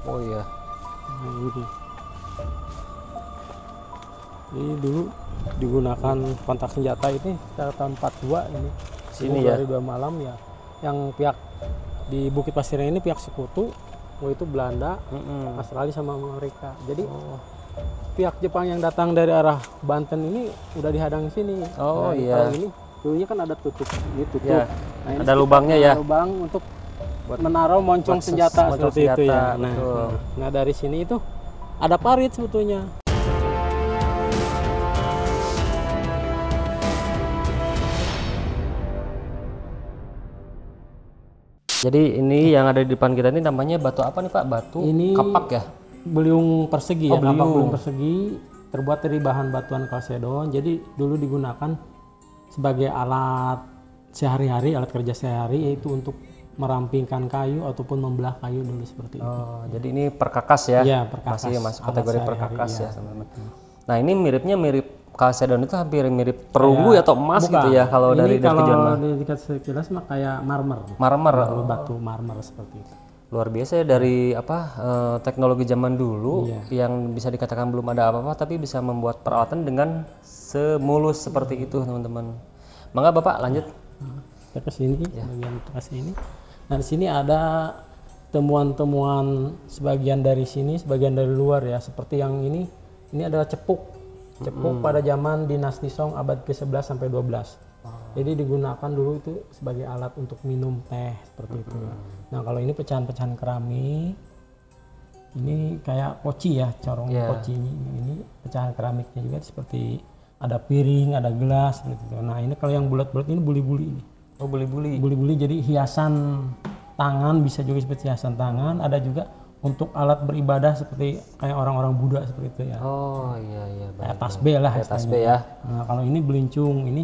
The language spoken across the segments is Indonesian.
Oh iya. Nah, ini dulu digunakan kontak senjata ini sekitar tahun 42 ini. Sini ya. Dari 2 malam ya. Yang pihak di Bukit Pasir ini pihak sekutu, itu Belanda, Australia sama Amerika. Jadi pihak Jepang yang datang dari arah Banten ini udah dihadang sini. Oh nah, iya. Kalau ini dulunya kan ada tutup gitu. Ya. Nah, ini Ada lubangnya ya. Lubang untuk Buat menaruh moncong senjata moncong seperti itu ya. senjata, betul. Nah dari sini itu ada parit sebetulnya. Jadi ini yang ada di depan kita ini namanya batu apa nih Pak? Batu Ini kapak ya? Beliung persegi ya, beliung. kapak beliung persegi terbuat dari bahan batuan kalsedon. Jadi dulu digunakan sebagai alat sehari-hari, alat kerja sehari, yaitu untuk merampingkan kayu ataupun membelah kayu dulu seperti itu. Oh, jadi ini perkakas ya? Iya, perkakas. Masih masuk Alat kategori sehari-hari, perkakas iya. ya teman-teman. Nah ini mirip kalsedon itu hampir mirip perunggu ya, atau emas Bukan. gitu ya kalau Ini dari kalau kejauhan mah. dilihat sekilas mah kayak marmer. Marmer. Batu marmer seperti itu. Luar biasa ya dari teknologi zaman dulu Iya. yang bisa dikatakan belum ada apa-apa tapi bisa membuat peralatan dengan semulus seperti itu teman-teman. Mangga Bapak lanjut. Kita ke sini, bagian atas ini. Nah di sini ada temuan-temuan sebagian dari sini, sebagian dari luar ya. Seperti yang ini adalah cepuk. Cepuk pada zaman dinasti Song abad ke-11 sampai 12. Jadi digunakan dulu itu sebagai alat untuk minum teh seperti itu. Nah kalau ini pecahan-pecahan keramik, ini kayak poci ya, corong poci ini pecahan keramiknya juga seperti ada piring, ada gelas seperti itu. Nah ini kalau yang bulat-bulat ini buli-buli ini. Oh buli-buli. Buli-buli jadi hiasan tangan, bisa juga seperti hiasan tangan, ada juga untuk alat beribadah seperti kayak orang-orang Buddha seperti itu ya. Oh iya. Kayak tasbih lah. Kayak tasbih ya. Nah kalau ini belincung, ini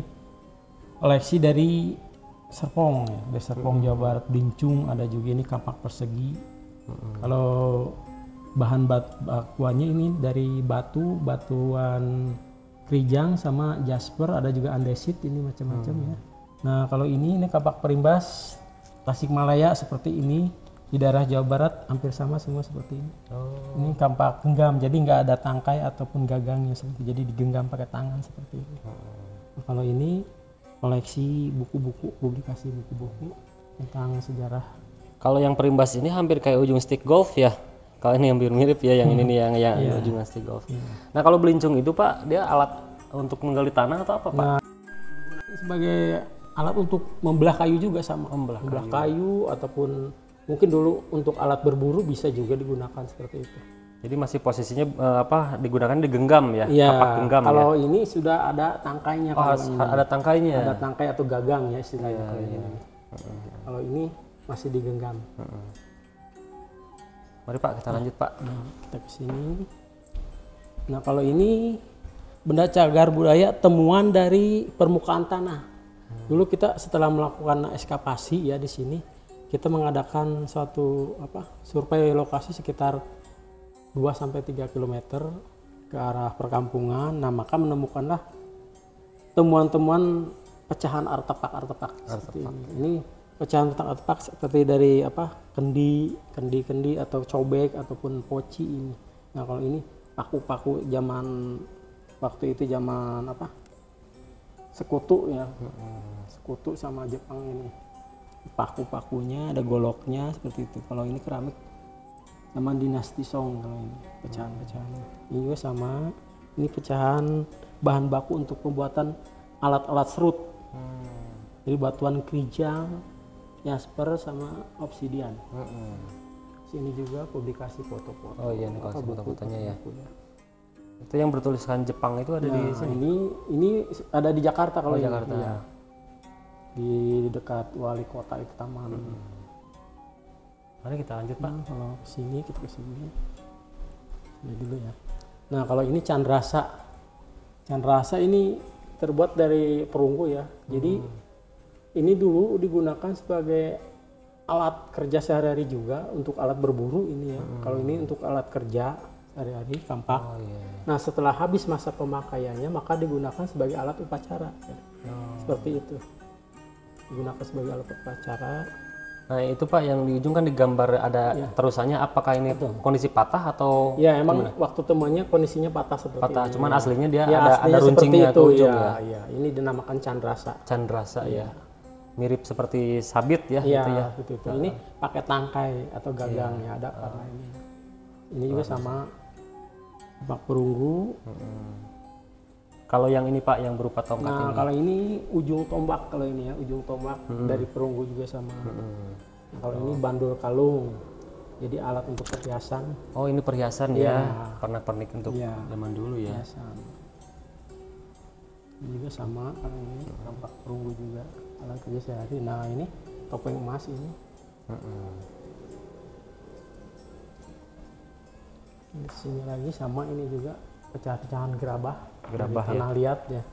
koleksi dari Serpong ya, dari Serpong Jawa Barat. Belincung, ada juga ini kapak persegi. Kalau bahan bakuannya ini dari batuan kerijang sama jasper, ada juga andesit, ini macam-macam ya. Nah kalau ini kapak perimbas Tasikmalaya seperti ini. Di daerah Jawa Barat hampir sama semua seperti ini. Ini kapak genggam, jadi nggak ada tangkai ataupun gagangnya seperti, jadi digenggam pakai tangan seperti ini. Nah, kalau ini koleksi buku-buku, publikasi buku-buku tentang sejarah. Kalau yang perimbas ini hampir kayak ujung stick golf ya. Kalau ini hampir mirip ya, yang ini nih yang ujung stick golf. Nah kalau belincung itu Pak, dia alat untuk menggali tanah atau apa Pak? Nah, sebagai alat untuk membelah kayu juga sama. Membelah kayu ataupun mungkin dulu untuk alat berburu bisa juga digunakan seperti itu. Jadi masih posisinya digunakan digenggam ya? Iya. Kapak genggam kalau ya? ini sudah ada tangkainya. Ada tangkainya. Ada tangkai atau gagang ya istilahnya. Kalau ini masih digenggam. Mari Pak kita lanjut Pak. Nah, kita ke sini. Nah kalau ini benda cagar budaya temuan dari permukaan tanah. Dulu kita setelah melakukan ekskavasi ya di sini, kita mengadakan suatu survei lokasi sekitar 2-3 km ke arah perkampungan. Nah maka menemukanlah temuan-temuan pecahan artefak seperti ini. Ini pecahan artefak seperti dari kendi atau cobek ataupun poci ini. Nah kalau ini paku-paku zaman waktu itu zaman sekutu ya, sekutu sama Jepang ini. Paku-pakunya ada goloknya seperti itu. Kalau ini keramik zaman dinasti Song, kalau ini pecahan-pecahan. Ini juga sama, ini pecahan bahan baku untuk pembuatan alat-alat serut. Jadi batuan kerijang, jasper sama obsidian. Sini juga publikasi foto-foto. Oh iya, ini foto-fotonya ya. Itu yang bertuliskan Jepang itu ada di sini. Ini ada di Jakarta kalau Jakarta. Ini, ya. Di dekat wali kota itu taman. Mari kita lanjut Pak. Kalau kesini kita kesini. Ini dulu ya. Nah kalau ini candrasa. Candrasa ini terbuat dari perunggu ya. Jadi ini dulu digunakan sebagai alat kerja sehari-hari juga, untuk alat berburu ini ya. Kalau ini untuk alat kerja sehari-hari, kampak. Nah setelah habis masa pemakaiannya maka digunakan sebagai alat upacara. Seperti itu. Digunakan sebagai alat upacara. Nah itu Pak yang di ujung kan digambar ada terusannya, apakah ini kondisi patah atau Ya emang waktu temuannya kondisinya patah seperti patah? ini. Cuman aslinya dia Ya, ada aslinya runcingnya seperti ke itu, ujung ya, ya. ya. Ini dinamakan candrasa. Candrasa ya. Mirip seperti sabit ya, Iya, gitu ya. betul. Ini pakai tangkai atau gagang ya ada warna ini. Ini juga sama bak perunggu. Kalau yang ini Pak yang berupa tongkat Nah, ini. kalau ini ujung tombak kalau ini ya, ujung tombak dari perunggu juga sama. Nah, kalau ini bandul kalung. Jadi alat untuk perhiasan. Oh ini perhiasan Iya. ya, pernak-pernik untuk Iya. zaman dulu ya. Perhiasan. Ini juga sama, kalau ini tampak perunggu juga alat kerja sehari. Nah ini topeng emas ini. Di sini lagi sama ini juga pecah-pecahan gerabah. Gerabah, dari tanah liat ya.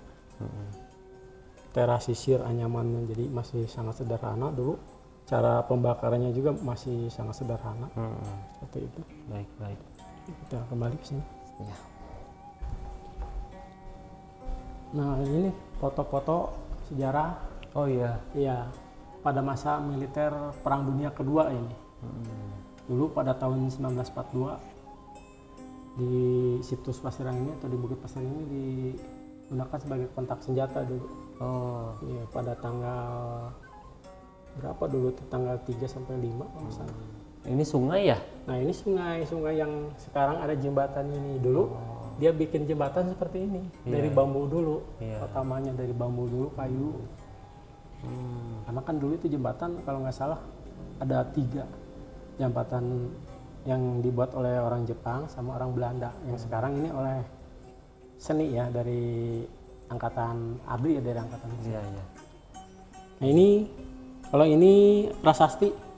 Teras sisir anyamannya jadi masih sangat sederhana dulu. Cara pembakarannya juga masih sangat sederhana. Seperti itu. Baik. Kita kembali ke sini. Ya. Nah ini foto-foto sejarah. Oh iya. Iya, pada masa militer Perang Dunia Kedua ini. Dulu pada tahun 1942 di situs Pasirang ini atau di Bukit Pasirang ini digunakan sebagai kontak senjata dulu. Oh. Iya, pada tanggal berapa dulu? Tanggal 3 sampai 5 kalau nggak salah. Ini sungai ya? Nah ini sungai yang sekarang ada jembatan ini. Dulu dia bikin jembatan seperti ini dari bambu dulu. Pertamanya dari bambu dulu, kayu. Karena kan dulu itu jembatan kalau nggak salah ada 3 jembatan yang dibuat oleh orang Jepang sama orang Belanda. Yang sekarang ini oleh seni ya dari angkatan ABRI ya, dari angkatan. Iya. Nah ini kalau ini prasasti.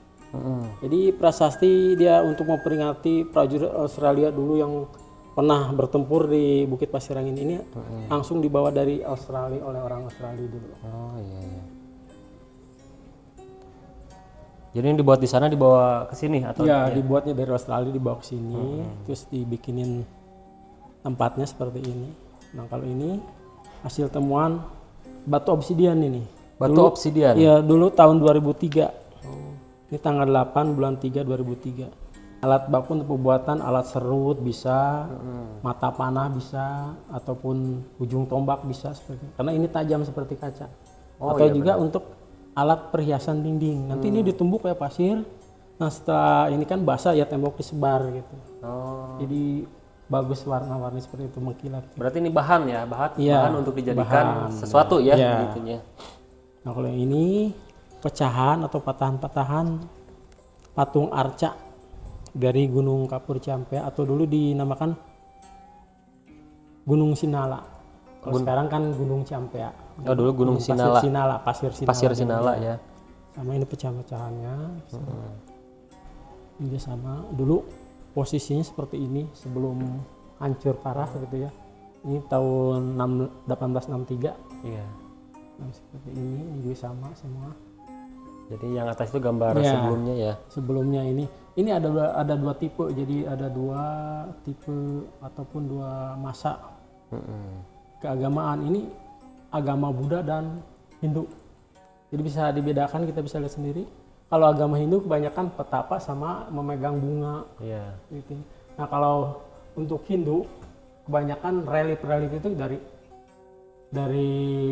Jadi prasasti dia untuk memperingati prajurit Australia dulu yang pernah bertempur di Bukit Pasirangin ini langsung dibawa dari Australia oleh orang Australia dulu. Oh iya. Jadi ini dibuat di sana dibawa ke sini atau? Iya, dibuatnya dari Australia dibawa ke sini, terus dibikinin tempatnya seperti ini. Nah kalau ini hasil temuan batu obsidian ini. Batu obsidian? Iya, dulu tahun 2003. Ini tanggal 8 bulan 3 2003. Alat baku untuk pembuatan alat serut bisa, mata panah bisa, ataupun ujung tombak bisa seperti itu. Karena ini tajam seperti kaca. Atau juga untuk alat perhiasan dinding. Nanti ini ditumbuk kayak pasir. Nah setelah ini kan basah ya tembok disebar gitu. Jadi bagus warna-warni seperti itu mengkilat. Berarti ini bahan ya, bahan untuk dijadikan sesuatu ya, gitunya. Nah kalau yang ini pecahan atau patahan-patahan patung arca dari Gunung Kapur Ciampea atau dulu dinamakan Gunung Sinala. Kalau sekarang kan Gunung Ciampea. Oh dulu Gunung Sinala. Pasir Sinala ya. Sama ini pecah-pecahannya. Ini sama. Dulu posisinya seperti ini sebelum hancur parah gitu ya. Ini tahun 1863. Iya. Nah, seperti ini juga sama semua. Jadi yang atas itu gambar sebelumnya ya. Sebelumnya ini ada 2 tipe. Jadi ada 2 tipe ataupun 2 masa keagamaan. Ini agama Buddha dan Hindu. Jadi bisa dibedakan, kita bisa lihat sendiri. Kalau agama Hindu kebanyakan petapa sama memegang bunga. Iya. Gitu. Nah kalau untuk Hindu kebanyakan relief itu dari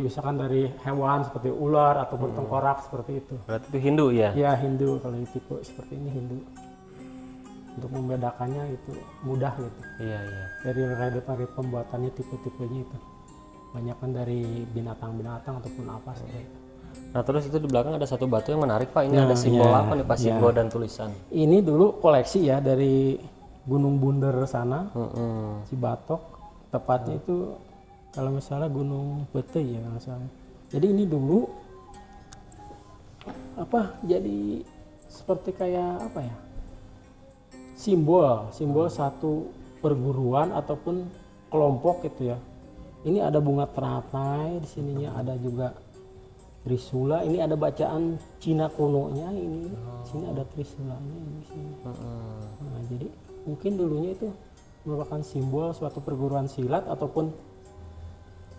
misalkan dari hewan seperti ular ataupun tengkorak seperti itu. Berarti itu Hindu ya? Ya Hindu, kalau tipe seperti ini Hindu. Untuk membedakannya itu mudah gitu. Iya. Dari relief pembuatannya tipe-tipenya itu. Banyakan dari binatang-binatang ataupun apa seperti itu. Nah terus itu di belakang ada satu batu yang menarik Pak. Ini ada simbol apa nih Pak? Simbol dan tulisan. Ini dulu koleksi ya dari Gunung Bunder sana, Cibatok. Tepatnya itu kalau misalnya Gunung Pete ya kalau misalnya. Jadi ini dulu jadi seperti kayak apa ya? Simbol satu perguruan ataupun kelompok gitu ya. Ini ada bunga teratai di sininya, ada juga Trisula. Ini ada bacaan Cina kunonya ini. Sini ada Trisulanya ini di sini. Nah, jadi mungkin dulunya itu merupakan simbol suatu perguruan silat ataupun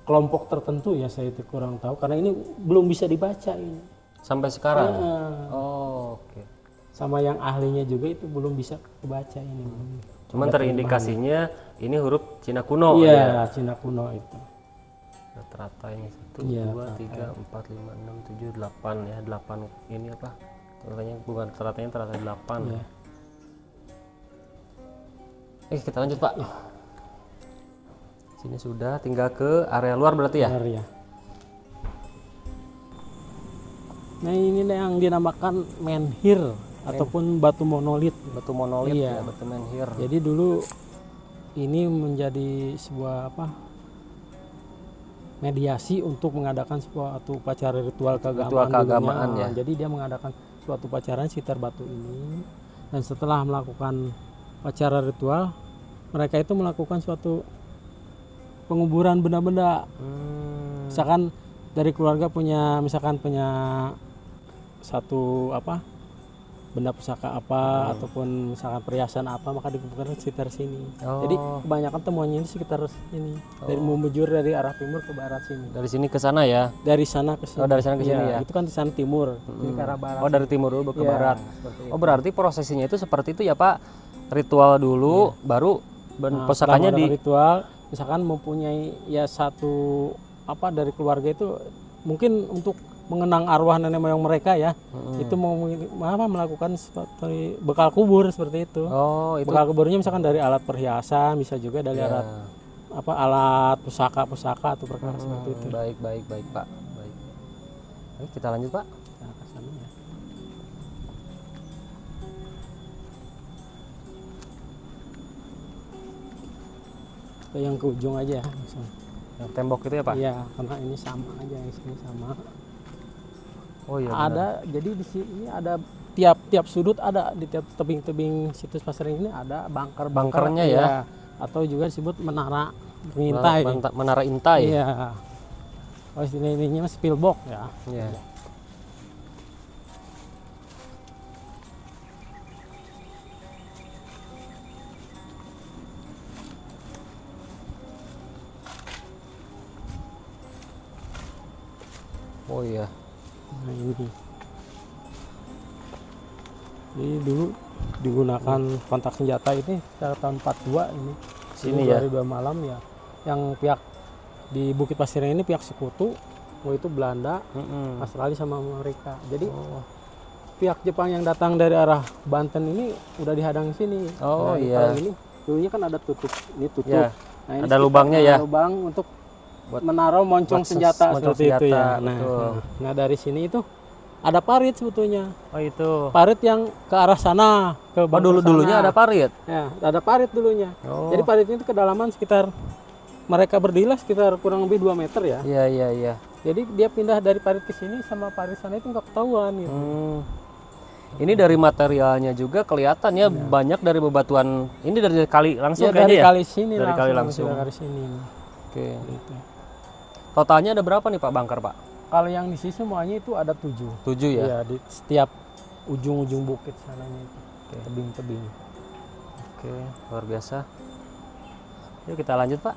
kelompok tertentu ya, saya itu kurang tahu karena ini belum bisa dibaca ini. Sampai sekarang? Nah, Oh, oke. sama yang ahlinya juga itu belum bisa kebaca ini. Cuman terindikasinya ini huruf Cina kuno Iya, Cina kuno itu. Rata-rata ini 1, Iya, 2, 3, 4, 5, 6, 7, 8 ya. 8 ini apa? Ratanya bukan ratanya rata 8. Iya. Kita lanjut Pak. Sini sudah, tinggal ke area luar berarti ya? Benar ya. Nah ini yang dinamakan menhir ataupun batu monolit. Batu monolit Iya. ya, batu menhir. Jadi dulu ini menjadi sebuah mediasi untuk mengadakan suatu upacara ritual keagamaan ya. Jadi dia mengadakan suatu upacara sekitar batu ini, dan setelah melakukan upacara ritual, mereka itu melakukan suatu penguburan benda-benda. Misalkan dari keluarga punya satu benda pusaka ataupun misalkan perhiasan maka dikumpulkan sekitar sini. Jadi kebanyakan temuannya ini sekitar sini. Dari membujur dari arah timur ke barat sini. Dari sini ke sana ya? Dari sana ke sini. Oh, dari sana ke sini ya. Itu kan di sana timur, ini ke arah barat. Oh, dari timur dulu ke Iya, barat. seperti Oh, berarti prosesinya itu seperti itu ya, Pak. Ritual dulu baru pusakanya setelah di ritual, misalkan mempunyai ya satu dari keluarga itu mungkin untuk mengenang arwah nenek moyang mereka ya, itu mau melakukan seperti bekal kubur seperti itu. Oh, itu Bekal kuburnya misalkan dari alat perhiasan, bisa juga dari alat alat pusaka atau perkara seperti itu. baik Pak. Baik. Oke, kita lanjut Pak. Nah, ke sana ya. Ke yang ke ujung aja langsung. Yang tembok itu ya Pak? Iya, karena ini sama aja, yang sini sama. Oh iya. Ada, jadi di sini ada tiap sudut, ada di tiap tebing-tebing situs Pasering ini ada Bunkernya ya. Atau juga disebut menara pengintai. Menara intai. Iya. Oh, ininya spillbox ya. Iya. Oh iya. Nah ini. Jadi dulu digunakan kontak senjata ini sekitar tahun 42 ini. Sini Ini ya. dari 2 malam ya. Yang pihak di Bukit Pasir ini pihak sekutu, itu Belanda, Australia sama Amerika. Jadi pihak Jepang yang datang dari arah Banten ini udah dihadang sini. Oh Nah, iya. kalau ini dulunya kan ada tutup, ini tutup. Ya. Nah, ini Ada lubangnya ya. Lubang untuk Buat menaruh moncong senjata moncong seperti itu senjata, ya. betul. Nah dari sini itu ada parit sebetulnya. Oh itu. Parit yang ke arah sana, ke Dulunya ada parit. Ya, ada parit dulunya. Oh. Jadi parit itu kedalaman sekitar mereka berdiri sekitar kurang lebih 2 meter ya. Iya. Jadi dia pindah dari parit ke sini sama parit sana itu nggak ketahuan gitu. Ini dari materialnya juga kelihatan ya, banyak dari bebatuan. Ini dari kali langsung Ya, kayaknya dari ya? kali sini Dari kali langsung. Dari sini. Oke. Gitu. Totalnya ada berapa nih Pak bunker Pak? Kalau yang di sini semuanya itu ada 7. 7 ya? Iya, di setiap ujung-ujung bukit sananya itu. Tebing-tebing. Oke, luar biasa. Yuk kita lanjut Pak.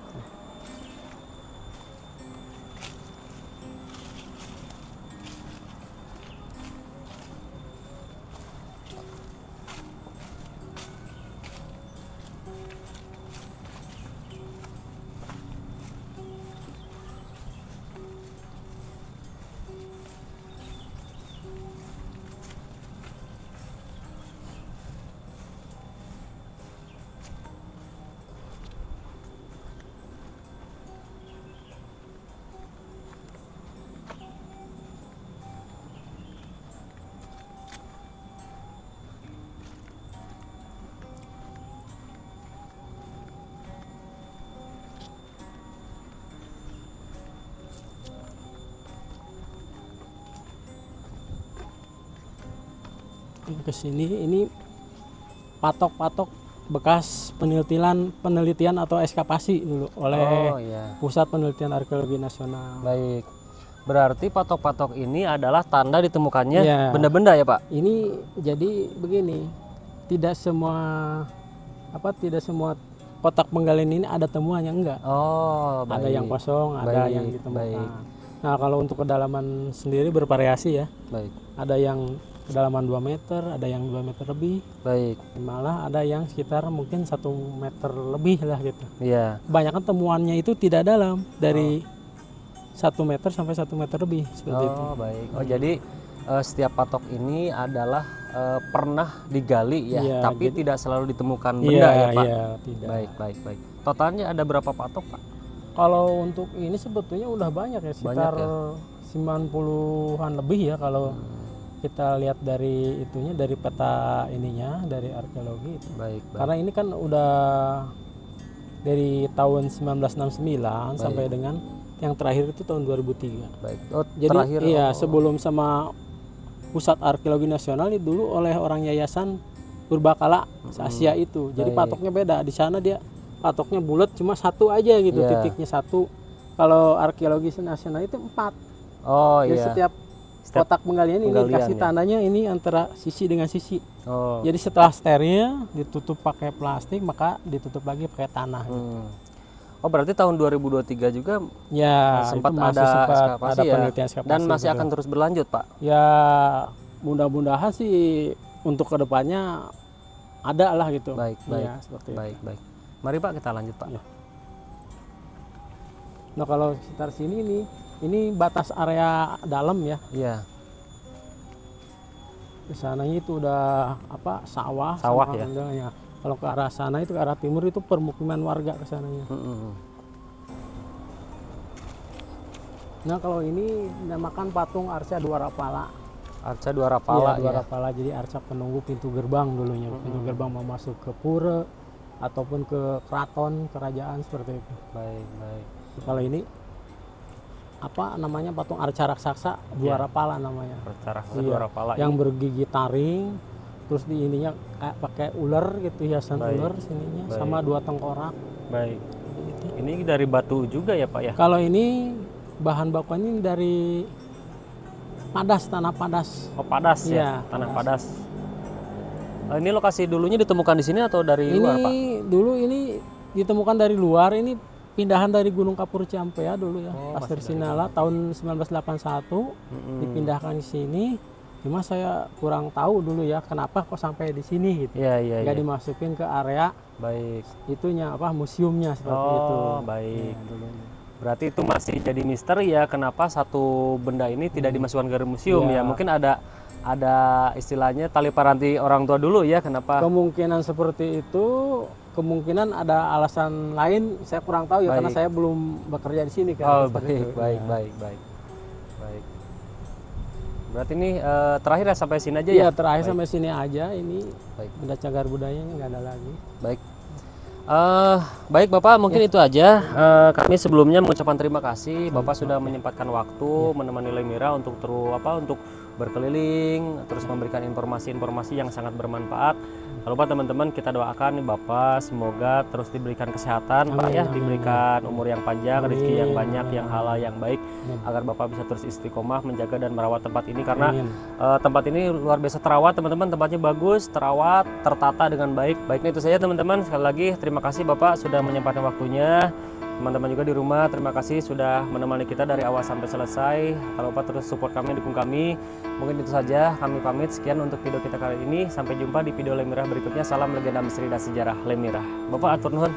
Ke sini ini patok-patok bekas penelitian atau ekskavasi dulu oleh Pusat Penelitian Arkeologi Nasional. Baik. Berarti patok-patok ini adalah tanda ditemukannya benda-benda ya Pak? Ini jadi begini, tidak semua kotak penggalian ini ada temuannya, enggak. Oh, baik. Ada yang kosong, ada yang ditemukan. Nah, kalau untuk kedalaman sendiri bervariasi ya. Baik. Ada yang kedalaman 2 meter, ada yang 2 meter lebih, Baik. malah ada yang sekitar mungkin 1 meter lebih lah gitu. Iya. Kebanyakan temuannya itu tidak dalam, dari 1 meter sampai 1 meter lebih seperti itu. Oh, baik. Oh, jadi setiap patok ini adalah pernah digali ya, Iya, tapi jadi- tidak selalu ditemukan benda ya, Pak. Iya, tidak. Baik, baik, baik. Totalnya ada berapa patok, Pak? Kalau untuk ini sebetulnya udah banyak ya, sekitar Banyak 90-an lebih ya kalau kita lihat dari itunya, dari peta ininya, dari arkeologi itu. Baik, baik. Karena ini kan udah dari tahun 1969 sampai dengan yang terakhir itu tahun 2003. Baik. Oh, Jadi terakhir iya, oh, sebelum sama Pusat Arkeologi Nasional itu dulu oleh orang Yayasan Purbakala Asia itu. Jadi Baik. patoknya beda. Di sana dia patoknya bulat cuma satu aja gitu, Iya. titiknya satu. Kalau Arkeologi Nasional itu 4. Oh, Jadi iya. setiap Setiap kotak penggalian ini penggalian, dikasih ya. tandanya ini antara sisi dengan sisi. Oh. Jadi setelah steril ditutup pakai plastik, maka ditutup lagi pakai tanah. Oh, berarti tahun 2023 juga Ya, sempat itu masih ada sempat ekskavasi ada ya, penelitian ekskavasi dan masih betul. akan terus berlanjut, Pak. Ya, mudah-mudahan sih untuk kedepannya ada lah gitu. Baik, baik. Ya, seperti itu. Baik, baik. Mari Pak kita lanjut, Pak. Ya. Nah, kalau sekitar sini nih, ini batas area dalam ya. Iya. Di sananya itu udah apa, sawah Sawah, sama ya. enggaknya. Kalau ke arah sana itu, ke arah timur itu permukiman warga ke sananya. Nah, kalau ini dinamakan patung Arca Dwarapala. Arca Dwarapala Iya, ya. Dwarapala, jadi arca penunggu pintu gerbang dulunya. Pintu gerbang mau masuk ke pura ataupun ke keraton, kerajaan seperti itu. Baik, baik. Kalau ini apa namanya, patung arca raksasa Dwarapala namanya. Arca Iya, Dwarapala yang bergigi taring, terus di ininya kayak pakai ular gitu, hiasan Baik. ular sininya, Baik. sama 2 tengkorak. Baik. Gitu. Ini dari batu juga ya, Pak ya? Kalau ini bahan bakuannya dari padas, tanah padas. Oh, padas Iya, ya, tanah padas. Ini lokasi dulunya ditemukan di sini atau dari Ini luar, Pak? dulu ini ditemukan dari luar, ini pindahan dari Gunung Kapur Ciampea dulu ya. Oh, Pasir masih dari Sinala tahun 1981 dipindahkan di sini. Cuma saya kurang tahu dulu ya kenapa kok sampai di sini gitu. Iya, iya, Nggak iya. dimasukin ke area Baik. itunya apa, museumnya seperti itu. Oh, baik. Ya, dulunya. Berarti itu masih jadi misteri ya, kenapa satu benda ini tidak dimasukkan ke museum ya? Ya. Mungkin ada istilahnya tali paranti orang tua dulu ya, kenapa? Kemungkinan seperti itu, kemungkinan ada alasan lain, saya kurang tahu ya, karena Baik. saya belum bekerja di sini kan. Oh, seperti baik, itu. baik, Ya. baik, baik. Baik. Berarti ini terakhir ya, sampai sini aja Iya, ya? terakhir Baik. sampai sini aja. Ini Baik. benda cagar budayanya nggak ada lagi. Baik. Baik Bapak, mungkin itu aja. Kami sebelumnya mengucapkan terima kasih Bapak sudah menyempatkan waktu menemani Lemira untuk untuk berkeliling, terus memberikan informasi-informasi yang sangat bermanfaat. Kalau Pak, teman-teman, kita doakan nih Bapak semoga terus diberikan kesehatan, Pak ya, Amin, diberikan umur yang panjang, rezeki yang Amin. banyak, yang halal, yang baik, agar Bapak bisa terus istiqomah menjaga dan merawat tempat ini karena Amin. tempat ini luar biasa terawat, teman-teman. Tempatnya bagus, terawat, tertata dengan baik. Baiknya itu saja, teman-teman. Sekali lagi terima kasih Bapak sudah menyempatkan waktunya. Teman-teman juga di rumah, terima kasih sudah menemani kita dari awal sampai selesai. Kalau Bapak terus support kami, dukung kami. Mungkin itu saja, kami pamit. Sekian untuk video kita kali ini. Sampai jumpa di video Lemira berikutnya. Salam legenda misteri dan sejarah Lemira. Bapak atur nuhun.